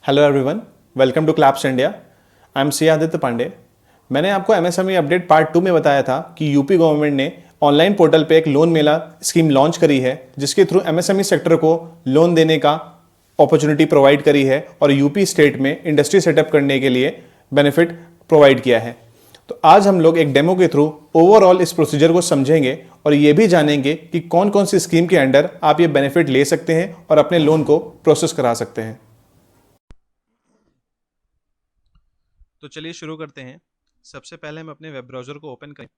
Hello everyone, welcome to Claps India. I am CS Aditya Pandey. मैंने आपको MSME update part 2 में बताया था कि यूपी गवर्नमेंट ने ऑनलाइन पोर्टल पे एक लोन मेला स्कीम लॉन्च करी है, जिसके थ्रू एमएसएमई सेक्टर को लोन देने का अपॉर्चुनिटी प्रोवाइड करी है और यूपी स्टेट में इंडस्ट्री सेटअप करने के लिए बेनिफिट प्रोवाइड किया है। तो आज हम लोग एक डेमो के थ्रू ओवरऑल इस प्रोसीजर को समझेंगे और ये भी जानेंगे कि कौन कौन सी स्कीम के अंडर आप ये बेनिफिट ले सकते हैं और अपने लोन को प्रोसेस करा सकते हैं। तो चलिए शुरू करते हैं। सबसे पहले हम अपने वेब ब्राउज़र को ओपन करें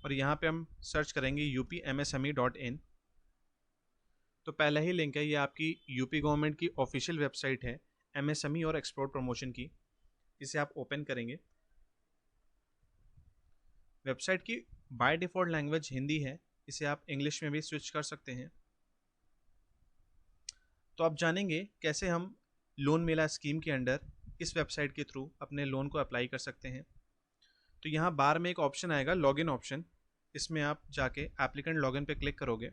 और यहाँ पे हम सर्च करेंगे upmsme.in। तो पहला ही लिंक है, ये आपकी यूपी गवर्नमेंट की ऑफिशियल वेबसाइट है एमएसएमई और एक्सपोर्ट प्रमोशन की। इसे आप ओपन करेंगे। वेबसाइट की बाय डिफ़ॉल्ट लैंग्वेज हिंदी है, इसे आप इंग्लिश में भी स्विच कर सकते हैं। तो आप जानेंगे कैसे हम लोन मेला स्कीम के अंडर इस वेबसाइट के थ्रू अपने लोन को अप्लाई कर सकते हैं। तो यहाँ बार में एक ऑप्शन आएगा लॉगिन ऑप्शन, इसमें आप जाके एप्लीकेंट लॉगिन पे क्लिक करोगे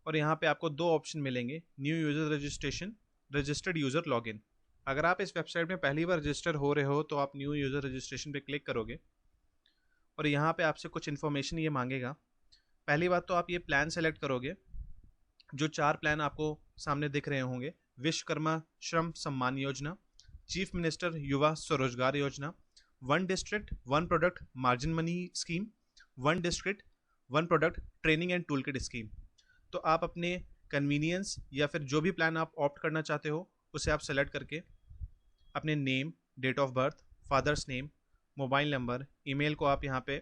और यहाँ पे आपको दो ऑप्शन मिलेंगे, new user registration, registered user login. अगर आप इस वेबसाइट में पहली बार रजिस्टर हो रहे हो तो आप न्यू यूज़र रजिस्ट्रेशन पे क्लिक करोगे और यहाँ पे आपसे कुछ इन्फॉर्मेशन ये मांगेगा। पहली बात तो आप ये प्लान सेलेक्ट करोगे। जो 4 प्लान आपको सामने दिख रहे होंगे, विश्वकर्मा श्रम सम्मान योजना, चीफ मिनिस्टर युवा स्वरोजगार योजना, one district one product margin money scheme, one district one product training and tool kit scheme. तो आप अपने कन्वीनियंस या फिर जो भी प्लान आप ऑप्ट करना चाहते हो उसे आप सेलेक्ट करके अपने name, date of birth, father's name, mobile number, email को आप यहाँ पे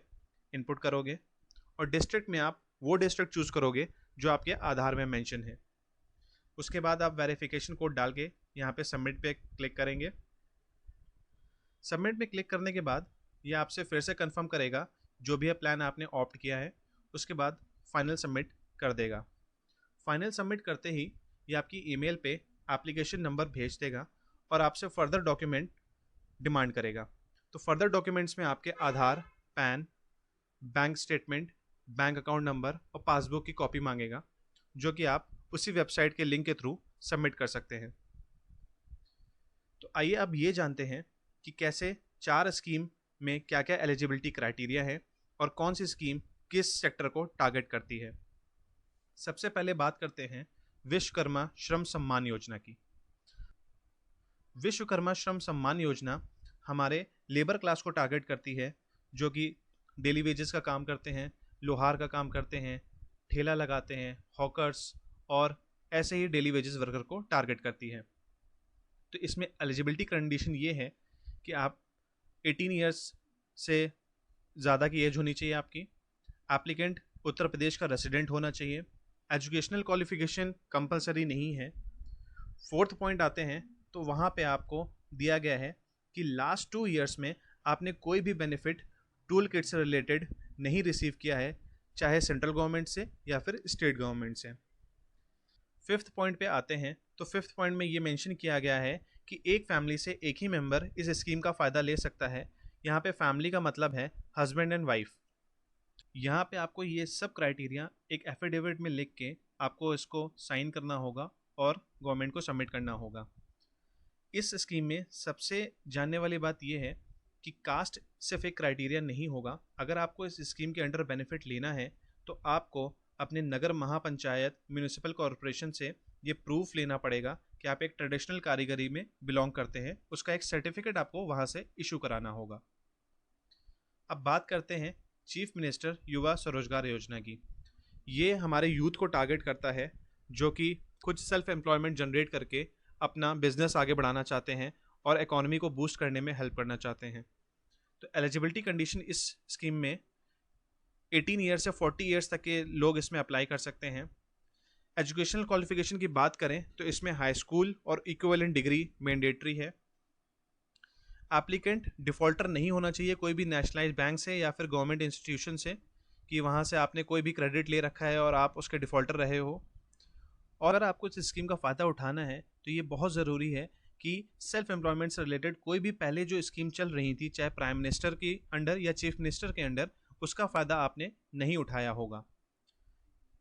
इनपुट करोगे और डिस्ट्रिक्ट में आप वो डिस्ट्रिक्ट चूज़ करोगे जो आपके आधार में मेंशन है। उसके बाद आप वेरिफिकेशन कोड डाल के यहाँ पे सबमिट पे क्लिक करेंगे। सबमिट में क्लिक करने के बाद ये आपसे फिर से कंफर्म करेगा जो भी प्लान आपने ऑप्ट किया है। उसके बाद फाइनल सबमिट कर देगा। फाइनल सबमिट करते ही ये आपकी ईमेल पे एप्लीकेशन नंबर भेज देगा और आपसे फर्दर डॉक्यूमेंट डिमांड करेगा। तो फर्दर डॉक्यूमेंट्स में आपके Aadhaar, PAN, bank statement, bank account number और पासबुक की कॉपी मांगेगा, जो कि आप उसी वेबसाइट के लिंक के थ्रू सबमिट कर सकते हैं। तो आइए अब ये जानते हैं कि कैसे 4 स्कीम में क्या क्या एलिजिबिलिटी क्राइटेरिया है और कौन सी स्कीम किस सेक्टर को टारगेट करती है। सबसे पहले बात करते हैं विश्वकर्मा श्रम सम्मान योजना की। विश्वकर्मा श्रम सम्मान योजना हमारे लेबर क्लास को टारगेट करती है, जो कि डेली वेजेस का काम करते हैं, लोहार का काम करते हैं, ठेला लगाते हैं, हॉकर्स और ऐसे ही डेली वेजेस वर्कर को टारगेट करती है। तो इसमें एलिजिबिलिटी कंडीशन ये है कि आप 18 ईयर्स से ज़्यादा की एज होनी चाहिए आपकी। एप्लीकेंट उत्तर प्रदेश का रेसिडेंट होना चाहिए। एजुकेशनल क्वालिफिकेशन कंपलसरी नहीं है। फोर्थ पॉइंट आते हैं तो वहाँ पे आपको दिया गया है कि लास्ट 2 ईयर्स में आपने कोई भी बेनिफिट टूल किट से रिलेटेड नहीं रिसीव किया है, चाहे सेंट्रल गवर्नमेंट से या फिर स्टेट गवर्नमेंट से। फिफ्थ पॉइंट पे आते हैं तो फिफ्थ पॉइंट में ये मेंशन किया गया है कि एक फैमिली से एक ही मेंबर इस स्कीम का फ़ायदा ले सकता है। यहाँ पे फैमिली का मतलब है हस्बैंड एंड वाइफ। यहाँ पे आपको ये सब क्राइटेरिया एक एफिडेविट में लिख के आपको इसको साइन करना होगा और गवर्नमेंट को सबमिट करना होगा। इस स्कीम में सबसे जानने वाली बात यह है कि कास्ट सिर्फ एक क्राइटेरिया नहीं होगा। अगर आपको इस स्कीम के अंडर बेनिफिट लेना है तो आपको अपने नगर महापंचायत म्यूनिसिपल कॉरपोरेशन से ये प्रूफ लेना पड़ेगा कि आप एक ट्रेडिशनल कारीगरी में बिलोंग करते हैं। उसका एक सर्टिफिकेट आपको वहाँ से इशू कराना होगा। अब बात करते हैं चीफ मिनिस्टर युवा स्वरोजगार योजना की। ये हमारे यूथ को टारगेट करता है, जो कि कुछ सेल्फ एम्प्लॉयमेंट जनरेट करके अपना बिजनेस आगे बढ़ाना चाहते हैं और इकोनॉमी को बूस्ट करने में हेल्प करना चाहते हैं। तो एलिजिबिलिटी कंडीशन इस स्कीम में 18 ईयर से 40 ईयर्स तक के लोग इसमें अप्लाई कर सकते हैं। एजुकेशनल क्वालिफिकेशन की बात करें तो इसमें हाई स्कूल और इक्विवेलेंट डिग्री मैंडेटरी है। एप्लीकेंट डिफ़ॉल्टर नहीं होना चाहिए कोई भी नेशनलाइज बैंक से या फिर गवर्नमेंट इंस्टीट्यूशन से, कि वहाँ से आपने कोई भी क्रेडिट ले रखा है और आप उसके डिफ़ॉल्टर रहे हो। और अगर आपको इस स्कीम का फ़ायदा उठाना है तो ये बहुत ज़रूरी है कि सेल्फ एम्प्लॉयमेंट से रिलेटेड कोई भी पहले जो स्कीम चल रही थी, चाहे प्राइम मिनिस्टर के अंडर या चीफ मिनिस्टर के अंडर, उसका फ़ायदा आपने नहीं उठाया होगा।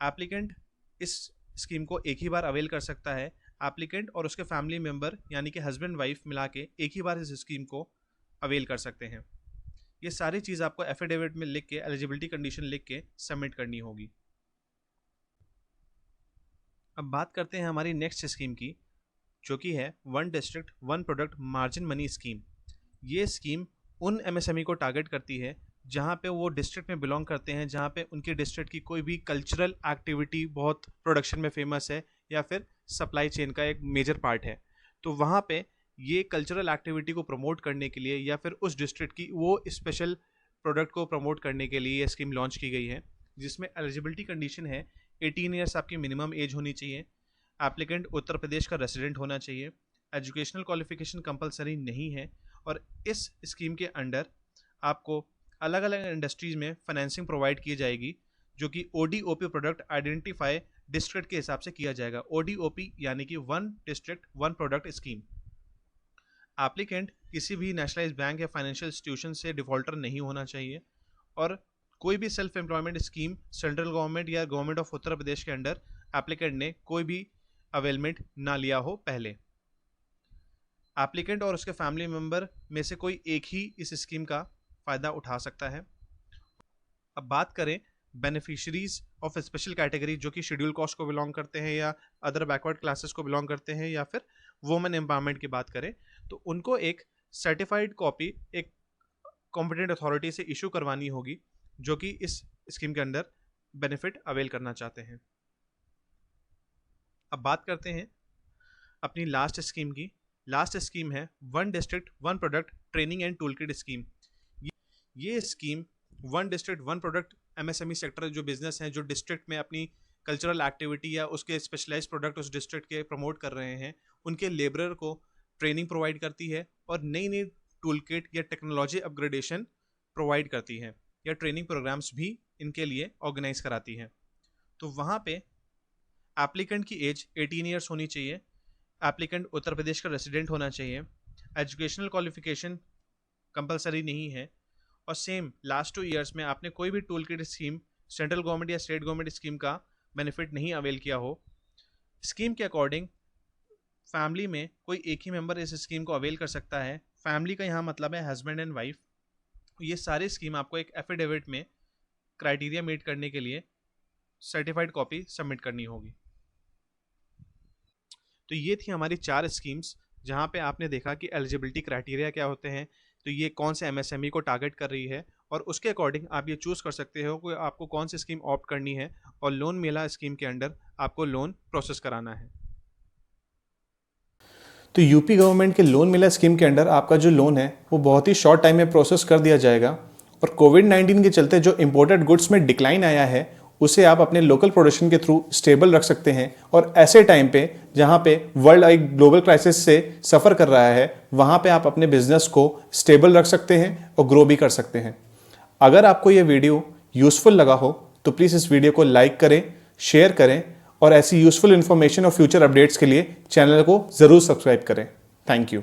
एप्लीकेंट इस स्कीम को एक ही बार अवेल कर सकता है एप्लीकेंट और उसके फैमिली मेम्बर यानी कि हस्बैंड वाइफ मिला के एक ही बार इस स्कीम को अवेल कर सकते हैं। ये सारी चीज़ आपको एफिडेविट में लिख के एलिजिबिलिटी कंडीशन लिख के सबमिट करनी होगी। अब बात करते हैं हमारी नेक्स्ट स्कीम की, जो कि है one district one product margin money scheme. ये स्कीम उन एमएसएमई को टारगेट करती है जहाँ पे वो डिस्ट्रिक्ट में बिलोंग करते हैं, जहाँ पे उनके डिस्ट्रिक्ट की कोई भी कल्चरल एक्टिविटी बहुत प्रोडक्शन में फेमस है या फिर सप्लाई चेन का एक मेजर पार्ट है। तो वहाँ पे ये कल्चरल एक्टिविटी को प्रमोट करने के लिए या फिर उस डिस्ट्रिक्ट की वो स्पेशल प्रोडक्ट को प्रमोट करने के लिए ये स्कीम लॉन्च की गई है, जिसमें एलिजिबिलिटी कंडीशन है 18 ईयर्स आपकी मिनिमम एज होनी चाहिए, एप्लीकेंट उत्तर प्रदेश का रेसिडेंट होना चाहिए, एजुकेशनल क्वालिफिकेशन कंपलसरी नहीं है, और इस स्कीम के अंडर आपको अलग अलग इंडस्ट्रीज में फाइनेंसिंग प्रोवाइड की जाएगी, जो कि ODOP प्रोडक्ट आइडेंटिफाई डिस्ट्रिक्ट के हिसाब से किया जाएगा। ODOP यानी कि one district one product scheme. Applicant किसी भी नेशनलाइज बैंक या फाइनेंशियल इंस्टीट्यूशन से डिफॉल्टर नहीं होना चाहिए, और कोई भी self employment scheme central government या गवर्नमेंट ऑफ उत्तर प्रदेश के अंडर एप्लीकेंट ने कोई भी अवेलमेंट ना लिया हो पहले। एप्लीकेंट और उसके फैमिली मेंबर में से कोई एक ही इस स्कीम का फ़ायदा उठा सकता है। अब बात करें बेनिफिशरीज ऑफ स्पेशल कैटेगरी, जो कि शेड्यूल कास्ट को बिलोंग करते हैं या अदर बैकवर्ड क्लासेस को बिलोंग करते हैं या फिर वुमेन एम्पावरमेंट की बात करें, तो उनको एक सर्टिफाइड कॉपी एक कॉम्पिटेंट अथॉरिटी से इशू करवानी होगी, जो कि इस स्कीम के अंदर बेनिफिट अवेल करना चाहते हैं। अब बात करते हैं अपनी लास्ट स्कीम की। लास्ट स्कीम है one district one product training and tool kit scheme. ये scheme one district one product MSME sector जो बिजनेस हैं, जो डिस्ट्रिक्ट में अपनी कल्चरल एक्टिविटी या उसके स्पेशलाइज्ड प्रोडक्ट उस डिस्ट्रिक्ट के प्रमोट कर रहे हैं, उनके लेबरर को ट्रेनिंग प्रोवाइड करती है और नई नई टूल किट या टेक्नोलॉजी अपग्रेडेशन प्रोवाइड करती है, या ट्रेनिंग प्रोग्राम्स भी इनके लिए ऑर्गेनाइज कराती है। तो वहाँ पे एप्लीकेंट की एज 18 ईयर्स होनी चाहिए, एप्लीकेंट उत्तर प्रदेश का रेसिडेंट होना चाहिए, एजुकेशनल क्वालिफिकेशन कंपलसरी नहीं है, और सेम लास्ट 2 ईयर्स में आपने कोई भी tool kit scheme central government या स्टेट गवर्नमेंट स्कीम का बेनिफिट नहीं अवेल किया हो। स्कीम के अकॉर्डिंग फैमिली में कोई एक ही मेंबर इस स्कीम को अवेल कर सकता है। फैमिली का यहाँ मतलब है हस्बैंड एंड वाइफ। ये सारी स्कीम आपको एक एफिडेविट में क्राइटेरिया मीट करने के लिए सर्टिफाइड कॉपी सबमिट करनी होगी। तो ये थी हमारी 4 स्कीम्स, जहाँ पे आपने देखा कि एलिजिबिलिटी क्राइटेरिया क्या होते हैं, तो ये कौन से एमएसएमई को टारगेट कर रही है, और उसके अकॉर्डिंग आप ये चूज़ कर सकते हो कि आपको कौन सी स्कीम ऑप्ट करनी है, और लोन मेला स्कीम के अंडर आपको लोन प्रोसेस कराना है। तो यूपी गवर्नमेंट के लोन मेला स्कीम के अंडर आपका जो लोन है वो बहुत ही शॉर्ट टाइम में प्रोसेस कर दिया जाएगा, और कोविड-19 के चलते जो इंपोर्टेड गुड्स में डिक्लाइन आया है उसे आप अपने लोकल प्रोडक्शन के थ्रू स्टेबल रख सकते हैं। और ऐसे टाइम पे जहाँ पे वर्ल्ड एक ग्लोबल क्राइसिस से सफ़र कर रहा है, वहाँ पे आप अपने बिजनेस को स्टेबल रख सकते हैं और ग्रो भी कर सकते हैं। अगर आपको ये वीडियो यूज़फुल लगा हो तो प्लीज़ इस वीडियो को लाइक करें, शेयर करें, और ऐसी यूज़फुल इन्फॉर्मेशन और फ्यूचर अपडेट्स के लिए चैनल को ज़रूर सब्सक्राइब करें। Thank you.